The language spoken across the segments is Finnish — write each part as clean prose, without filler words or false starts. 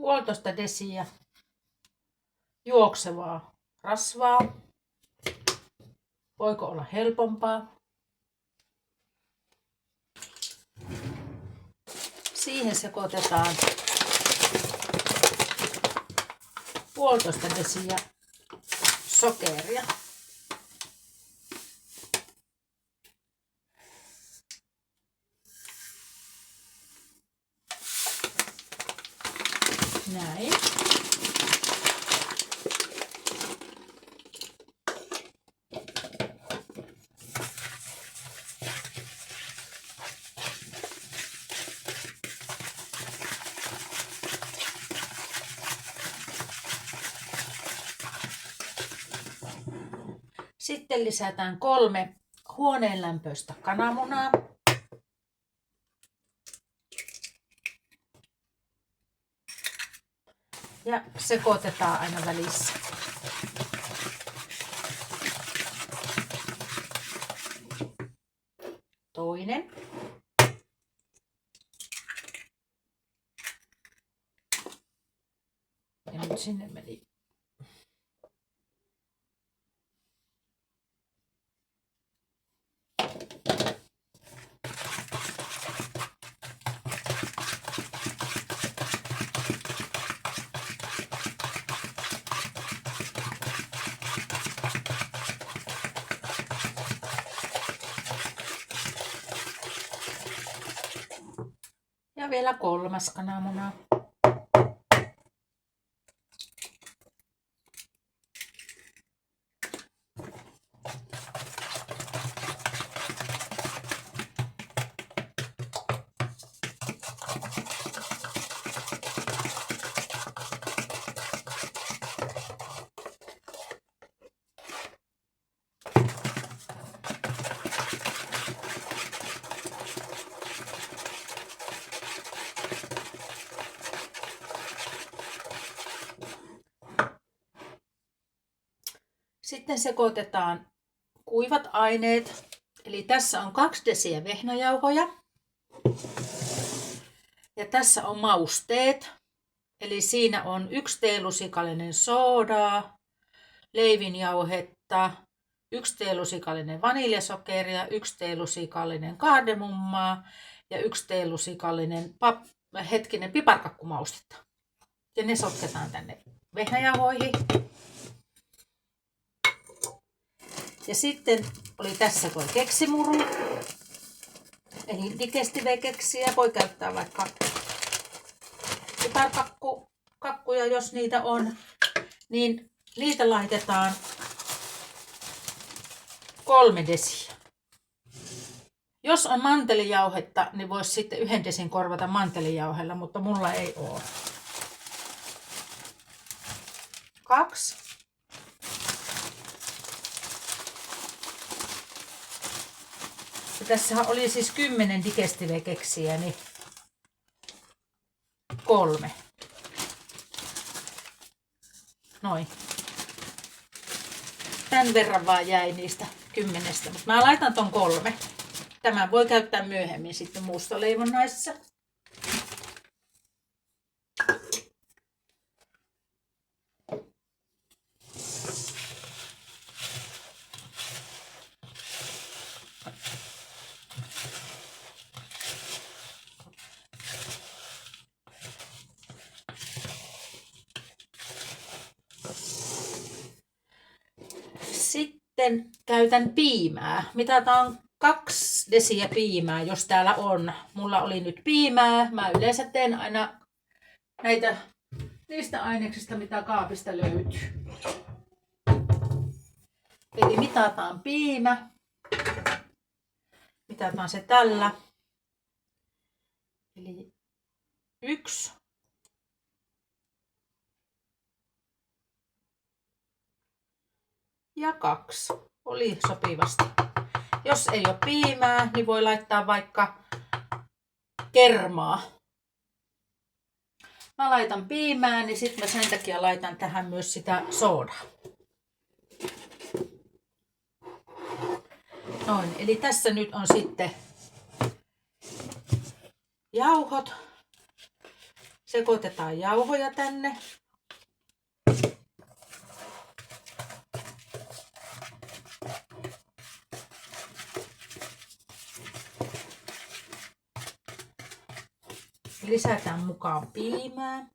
1,5 desiä juoksevaa rasvaa. Voiko olla helpompaa? Siihen sekoitetaan 1,5 desiä sokeria. Näin. Sitten lisätään 3 huoneenlämpöistä kananmunaa. Ja sekoitetaan aina välissä. Toinen. Ja nyt sinne meni. Ja vielä 3. kananmuna. Sitten sekoitetaan kuivat aineet. Eli tässä on 2 desiä vehnäjauhoja. Ja tässä on mausteet. Eli siinä on 1 teelusikallinen soodaa, leivinjauhetta, 1 teelusikallinen vaniljasokeria, 1 teelusikallinen kardemummaa ja 1 teelusikallinen piparkakkumaustetta. Ja ne sotketaan tänne vehnäjauhoihin. Ja sitten oli tässä tuo keksimuru. Eli digestive-keksiä. Voi käyttää vaikka piparkakkuja, jos niitä on. Niin niitä laitetaan 3 desiä. Jos on mantelijauhetta, niin voisi sitten 1 desin korvata mantelijauhella, mutta mulla ei ole. 2. Ja tässä oli siis 10 digestive-keksiä, niin 3. Noin. Tän verran vaan jäi niistä 10, mutta mä laitan ton 3. Tämän voi käyttää myöhemmin sitten mustaleivonnaisessa. Sitten käytän piimää. Mitataan 2 desiä piimää, jos täällä on. Mulla oli nyt piimää. Mä yleensä teen aina näitä niistä aineksista, mitä kaapista löytyy. Eli mitataan piimä. Mitataan se tällä. Eli 1. Ja 2. Oli sopivasti. Jos ei ole piimää, niin voi laittaa vaikka kermaa. Mä laitan piimää, niin sitten mä sen takia laitan tähän myös sitä soodaa. Noin, eli tässä nyt on sitten jauhot. Sekoitetaan jauhoja tänne. Lisätään mukaan piimää.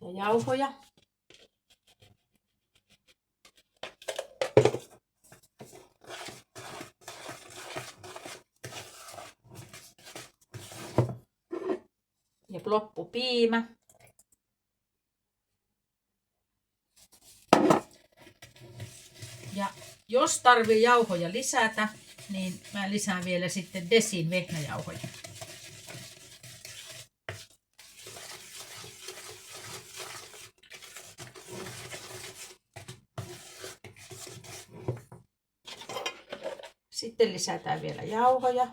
Ja jauhoja. Ja loppupiimä. Ja jos tarvii jauhoja lisätä, niin mä lisään vielä sitten desin vehnäjauhoja. Sitten lisätään vielä jauhoja.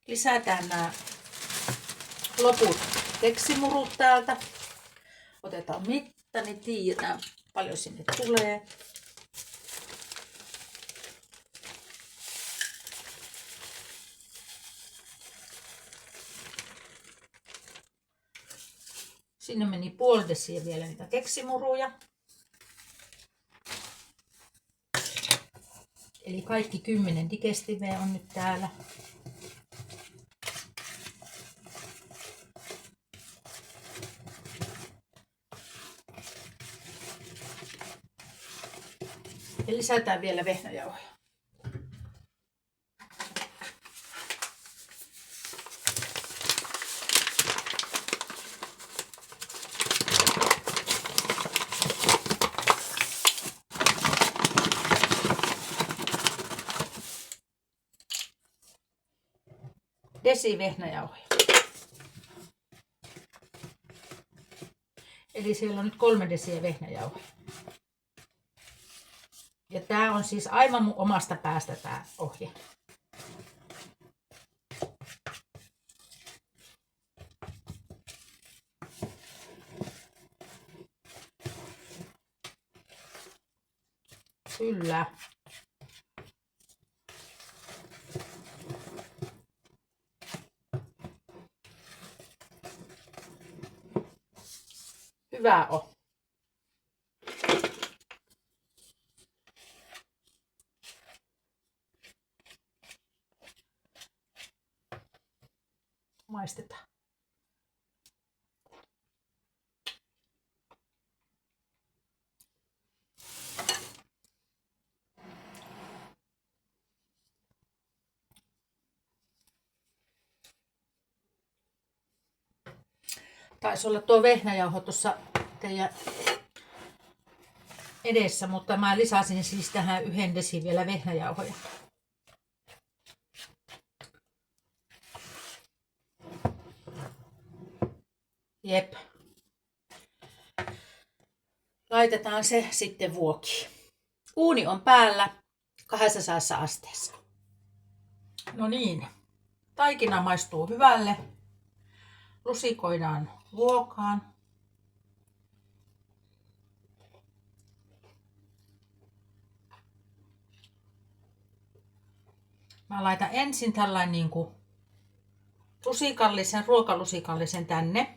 Lisätään nämä loput keksimurut täältä. Otetaan mitta, niin tiedetään paljon sinne tulee. Sinne meni puoli desiä vielä niitä keksimuruja. Eli kaikki 10 digestivea on nyt täällä. Ja lisätään vielä vehnäjauhoja. Desi vehnäjauhoja. Eli siellä on nyt 3 desiä vehnäjauhoja. Ja tää on siis aivan mun omasta päästä tää ohje. Kyllä. Hyvä on. Maistetaan. Taisi olla tuo vehnäjauho tuossa teidän edessä, mutta mä lisäsin siis tähän 1 desi vielä vehnäjauhoja. Jep. Laitetaan se sitten vuokiin. Uuni on päällä 200 asteessa. No niin. Taikina maistuu hyvälle. Lusikoidaan vuokaan. Mä laitan ensin tällainen niinku lusikallisen, ruokalusikallisen tänne.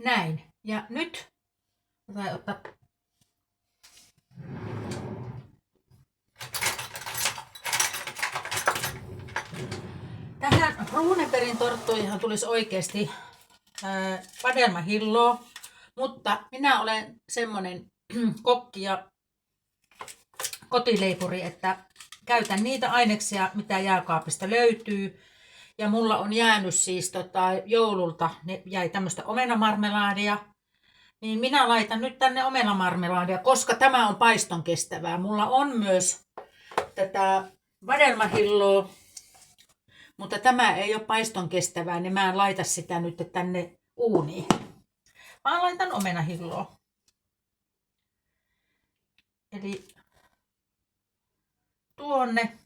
Näin. Ja nyt ottaa tähän Runebergin torttuihin tulisi oikeasti vadelmahilloa, mutta minä olen semmonen kokki ja kotileipuri, että käytän niitä aineksia, mitä jääkaapista löytyy. Ja mulla on jäänyt siis joululta, ne jäi tämmöistä omenamarmelaadia. Niin minä laitan nyt tänne omenamarmelaadia, koska tämä on paiston kestävää. Mulla on myös tätä vadelmahilloa, mutta tämä ei ole paiston kestävää, niin mä en laita sitä nyt tänne uuniin. Mä laitan omenahilloa. Eli tuonne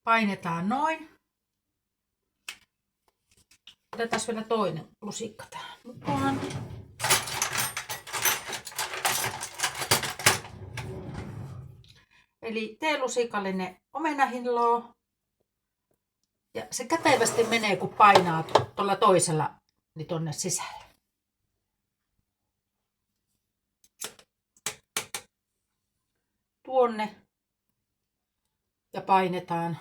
painetaan noin. Otetaan vielä toinen lusikka tähän mukaan. Eli teelusikallinen omenahilloa. Ja se kätevästi menee, kun painaa tuolla toisella niin tonne sisälle. Tuonne. Ja painetaan.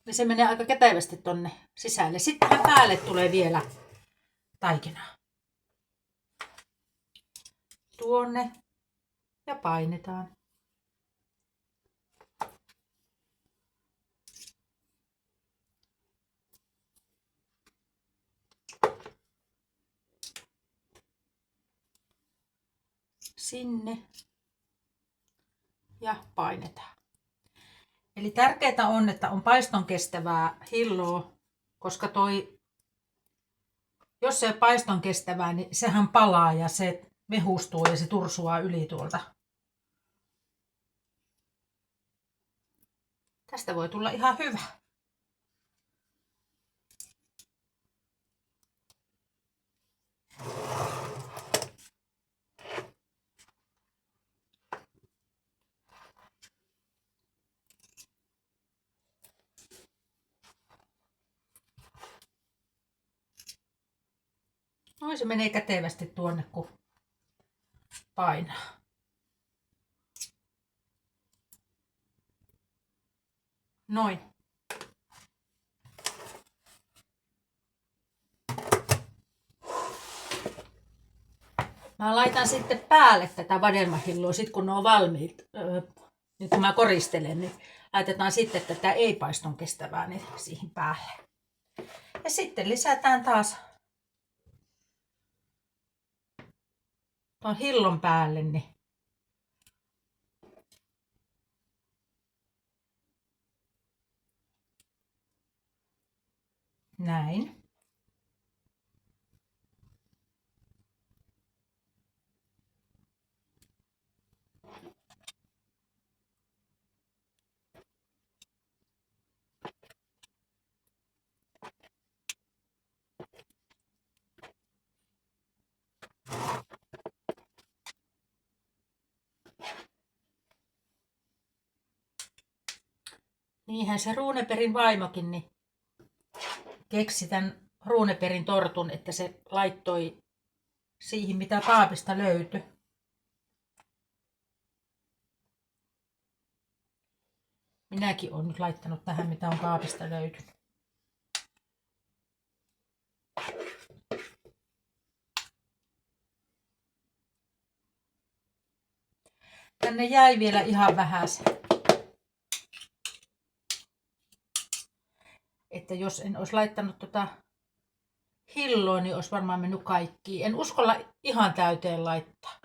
Niin se menee aika kätevästi tonne sisälle. Sitten tähän päälle tulee vielä taikinaa. Tuonne. Ja painetaan. sinne ja painetaan. Eli tärkeää on, että on paiston kestävää hilloa, koska jos se on paiston kestävää, niin sehän palaa ja se mehustuu ja se tursuaa yli tuolta. Tästä voi tulla ihan hyvä. Noin se menee kätevästi tuonne, kun painaa. Noin. Mä laitan sitten päälle tätä vadelmahilloa, sit kun ne on valmiit. Nyt kun mä koristelen, niin laitetaan sitten tätä ei-paiston kestävää niin siihen päälle. Ja sitten lisätään taas tuon hillon päälle, niin näin. Niinhän se Runebergin vaimokin niin keksi tämän Runebergin tortun, että se laittoi siihen, mitä kaapista löytyi. Minäkin olen nyt laittanut tähän, mitä on kaapista löytynyt. Tänne jäi vielä ihan vähäsen. Että jos en olisi laittanut hilloa, niin olisi varmaan mennyt kaikki. En uskalla ihan täyteen laittaa.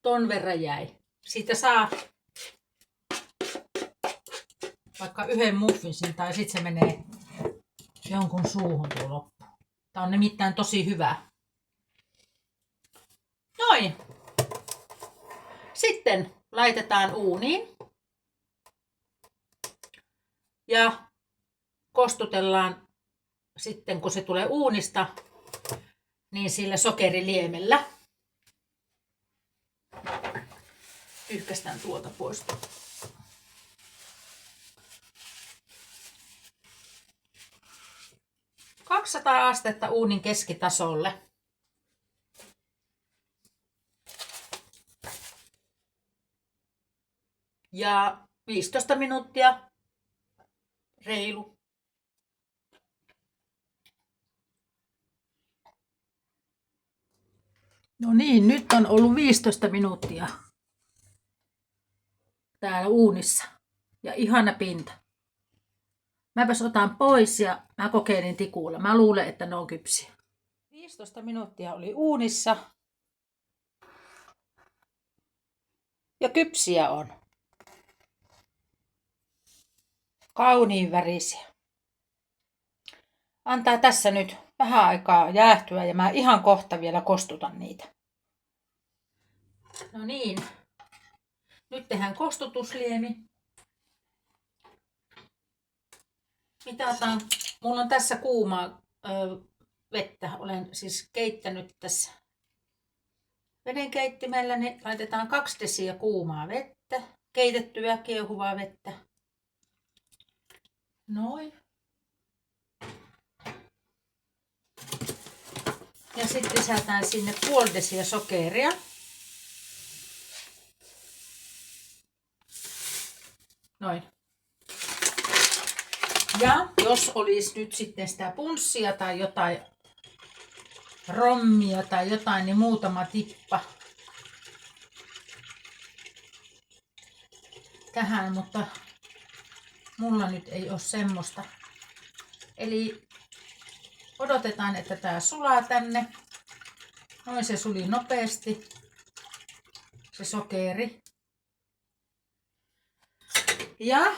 Ton verran jäi. Siitä saa vaikka yhden muffinsin tai sitten se menee jonkun suuhun tuo loppu. Tää on nimittäin tosi hyvä. Noin. Sitten laitetaan uuniin. Ja kostutellaan sitten kun se tulee uunista, niin sillä sokeriliemellä. Pyyhkästään tuolta pois. 200 astetta uunin keskitasolle. Ja 15 minuuttia reilu. No niin, nyt on ollut 15 minuuttia täällä uunissa. Ja ihana pinta. Mäpäs otan pois ja mä kokeilin tikulla. Mä luulen, että ne on kypsiä. 15 minuuttia oli uunissa. Ja kypsiä on. Kauniin värisiä. Antaa tässä nyt vähän aikaa jäähtyä ja mä ihan kohta vielä kostutan niitä. No niin. Nyt tehdään kostutusliemi. Mitataan. Mulla on tässä kuumaa vettä. Olen siis keittänyt tässä vedenkeittimellä. Niin laitetaan 2 desiä kuumaa vettä. Keitettyä kiehuvaa vettä. Noin. Ja sitten lisätään sinne 0,5 desiä sokeria. Noin. Ja jos olisi nyt sitten sitä punssia tai jotain rommia tai jotain, niin muutama tippa. tähän, mutta mulla nyt ei ole semmoista. Eli odotetaan, että tää sulaa tänne. Noin se suli nopeasti. Se sokeri. Ja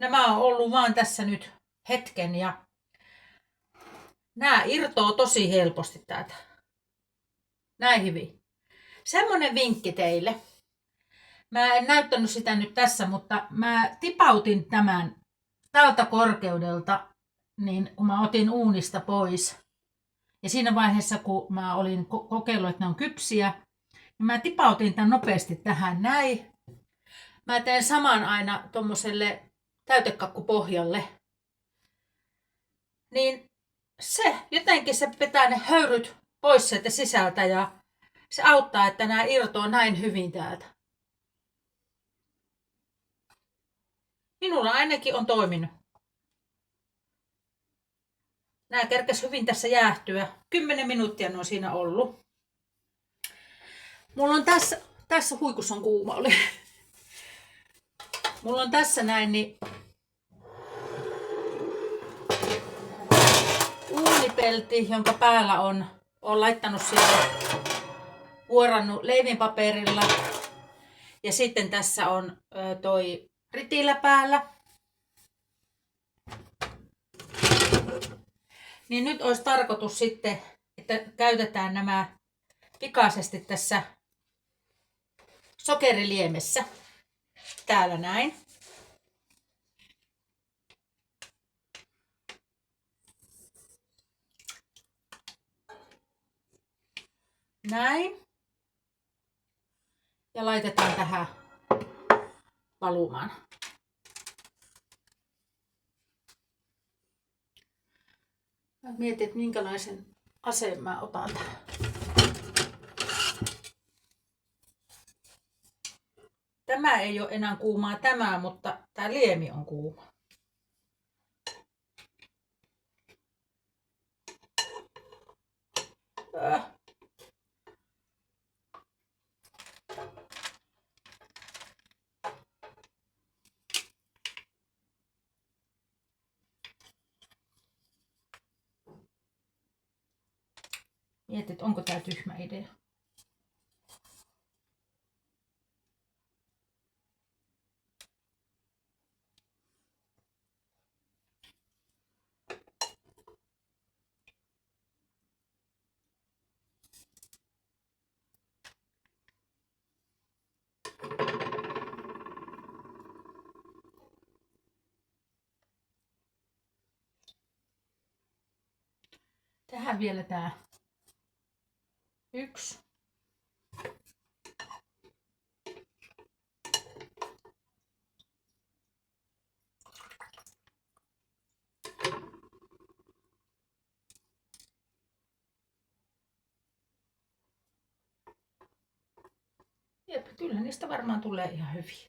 nämä on ollut vaan tässä nyt hetken ja nämä irtoo tosi helposti täältä. Näin hyvin. Semmonen vinkki teille. Mä en näyttänyt sitä nyt tässä, mutta mä tipautin tämän tältä korkeudelta, niin kun mä otin uunista pois. Ja siinä vaiheessa, kun mä olin kokeillut, että ne on kypsiä, niin mä tipautin tämän nopeasti tähän näin. Mä teen saman aina tommoselle täytekakkupohjalle. Niin se jotenkin se pitää ne höyryt pois sieltä sisältä ja se auttaa, että nämä irtoaa näin hyvin täältä. Minulla ainakin on toiminut. Nämä kerkes hyvin tässä jäähtyä. 10 minuuttia ne on siinä ollut. Mulla on tässä huikussa on kuuma oli. Mulla on tässä näin niin uunipelti, jonka päällä on laittanut siellä vuorannut leivinpaperilla. Ja sitten tässä on toi ritilä päällä. Niin nyt olisi tarkoitus sitten, että käytetään nämä pikaisesti tässä sokeriliemessä. Täällä näin. Näin. Ja laitetaan tähän valumaan. Mä mietin, että minkälaisen aseen mä otan tähän. Tämä ei ole enää kuumaa tämä, mutta tämä liemi on kuuma. Mietit, että onko tämä tyhmä idea. Tähän vielä tää yksi. Jep, kyllä niistä varmaan tulee ihan hyviä.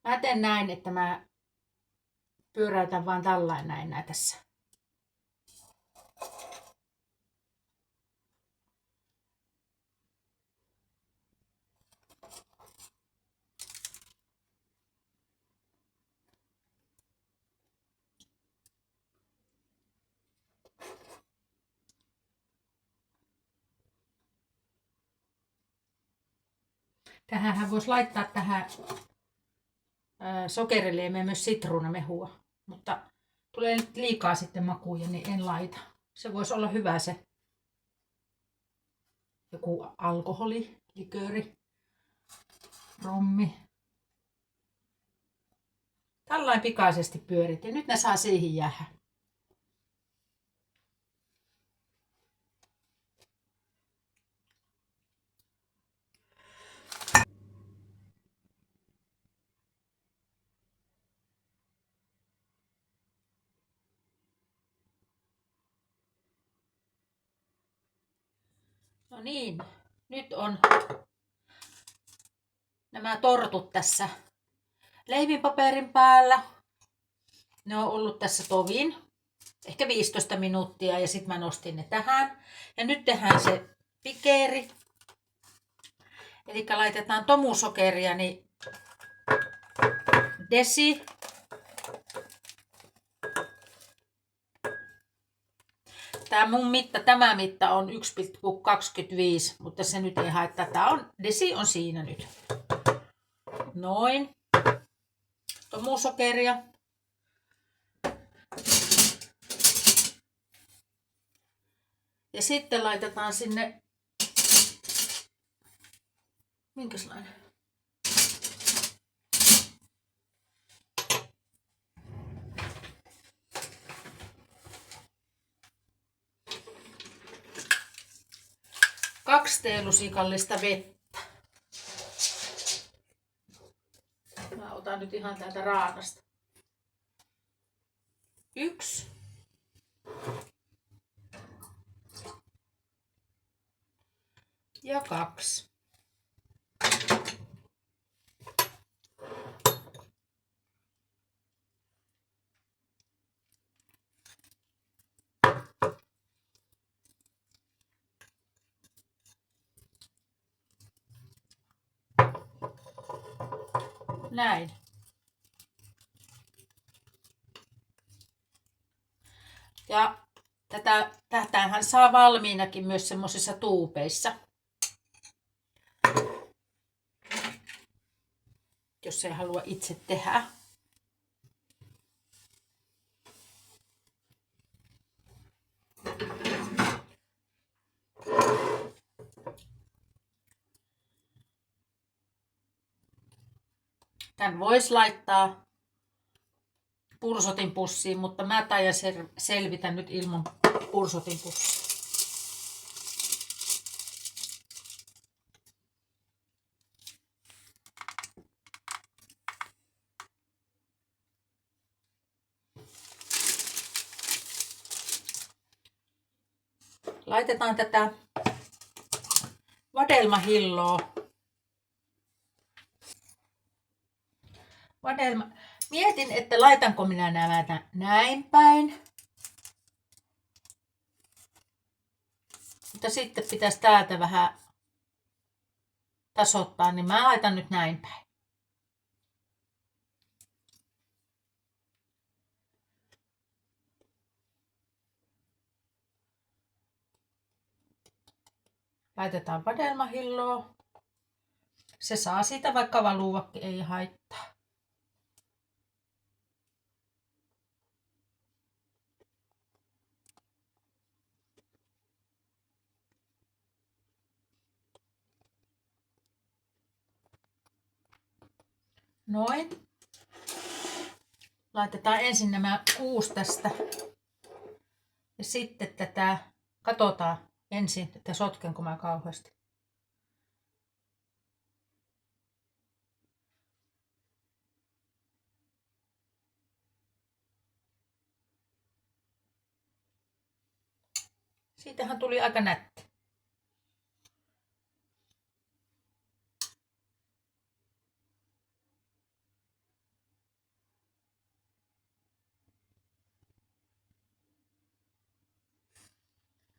Mä teen näin, että mä pyöräytän vaan tällainen näin tässä. Tähänhän voisi laittaa tähän sokeriliemeen myös sitruunamehua, mutta tulee nyt liikaa sitten makuja, niin en laita. Se voisi olla hyvä se joku alkoholi, likööri, rommi. Tällainen pikaisesti pyörit ja nyt ne saa siihen jäädä. No niin, nyt on nämä tortut tässä leivinpaperin päällä. Ne on ollut tässä tovin. ehkä 15 minuuttia ja sitten mä nostin ne tähän. Ja nyt tehdään se pikeeri. Eli laitetaan tomusokeria, niin desi. Tämä mitta on 1,25, mutta se nyt ei haittaa. Desi on siinä nyt. Noin. Tomusokeria. Ja sitten laitetaan sinne, minkälainen? Kaksi teelusikallista vettä. Mä otan nyt ihan täältä raanasta. 1. Ja 2. Näin. Ja tätähän saa valmiinakin myös semmoisissa tuupeissa. Jos ei halua itse tehdä. Tän voisi laittaa pursotin pussiin, mutta mä taidan selvitä nyt ilman pursotin pussia. Laitetaan tätä vadelmahilloa. Mietin, että laitanko minä nämä näin päin. Mutta sitten pitäisi täältä vähän tasoittaa, niin mä laitan nyt näin päin. Laitetaan vadelmahilloa. Se saa siitä vaikka valuakin, ei haittaa. Noin. Laitetaan ensin nämä 6 tästä. Ja sitten tätä katsotaan ensin, että sotkenko mä kauheasti. Siitähän tuli aika nätti.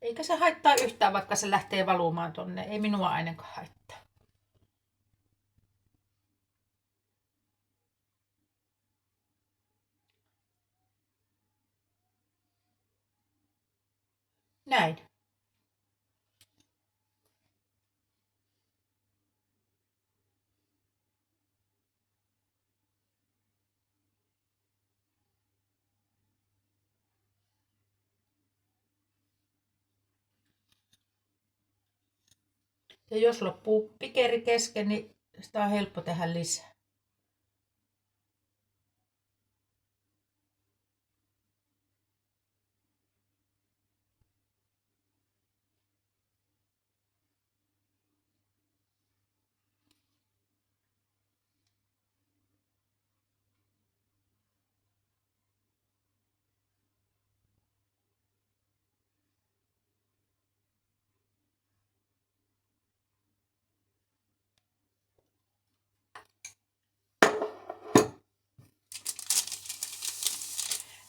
Eikä se haittaa yhtään, vaikka se lähtee valumaan tonne. Ei minua ainakaan haittaa. Näin. Ja jos loppuu pikeri kesken, niin sitä on helppo tehdä lisää.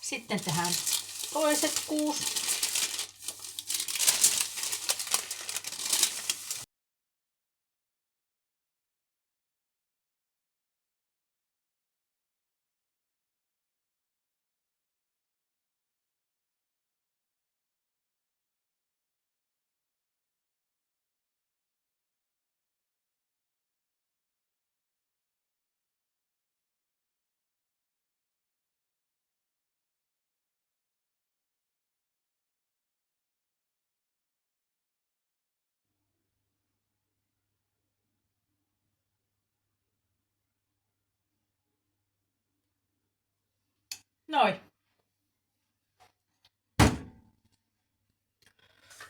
Sitten tehdään toiset 6. Noin.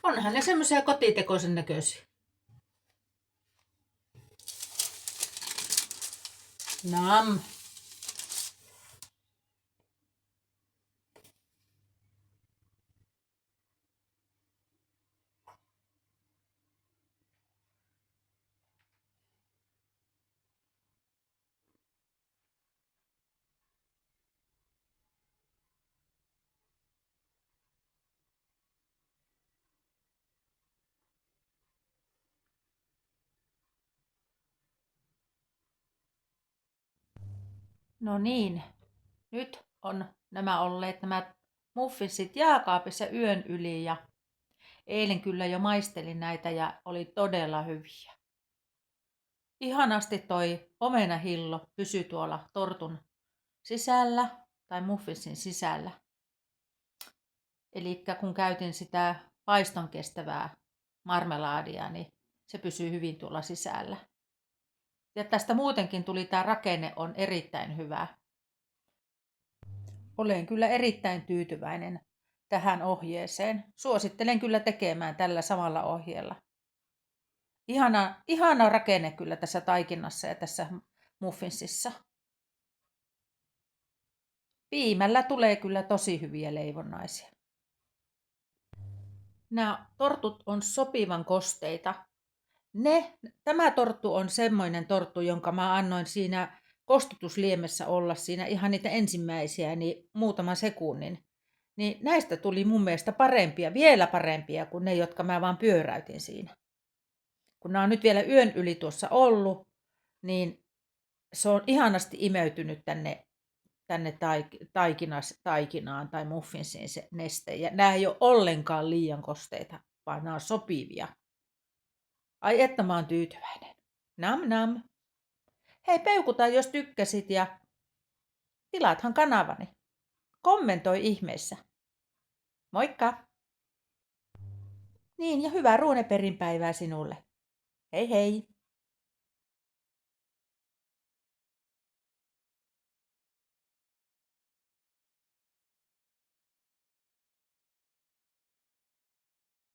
Onhan ne semmoisia kotitekoisen näköisiä. Nam. No niin, nyt on nämä muffinsit jääkaapissa yön yli ja eilen kyllä jo maistelin näitä ja oli todella hyviä. Ihanasti toi omenahillo pysyi tuolla tortun sisällä tai muffinsin sisällä. Eli kun käytin sitä paiston kestävää marmelaadia, niin se pysyy hyvin tuolla sisällä. Ja tästä muutenkin tuli tämä rakenne on erittäin hyvä. Olen kyllä erittäin tyytyväinen tähän ohjeeseen. Suosittelen kyllä tekemään tällä samalla ohjeella. Ihana rakenne kyllä tässä taikinassa ja tässä muffinsissa. Piimällä tulee kyllä tosi hyviä leivonnaisia. Nämä tortut on sopivan kosteita. Tämä torttu on semmoinen torttu, jonka mä annoin siinä kostutusliemessä olla siinä ihan niitä ensimmäisiä, niin muutaman sekunnin. Niin näistä tuli mun mielestä parempia, vielä parempia kuin ne, jotka mä vaan pyöräytin siinä. Kun nämä on nyt vielä yön yli tuossa ollut, niin se on ihanasti imeytynyt tänne taikinaan tai muffinsiin se neste. Ja nämä ei ole ollenkaan liian kosteita, vaan nämä on sopivia. Ai että mä oon tyytyväinen. Nam nam. Hei, peukuta jos tykkäsit ja tilaathan kanavani. Kommentoi ihmeessä. Moikka! Niin ja hyvää ruuneperinpäivää sinulle. Hei hei!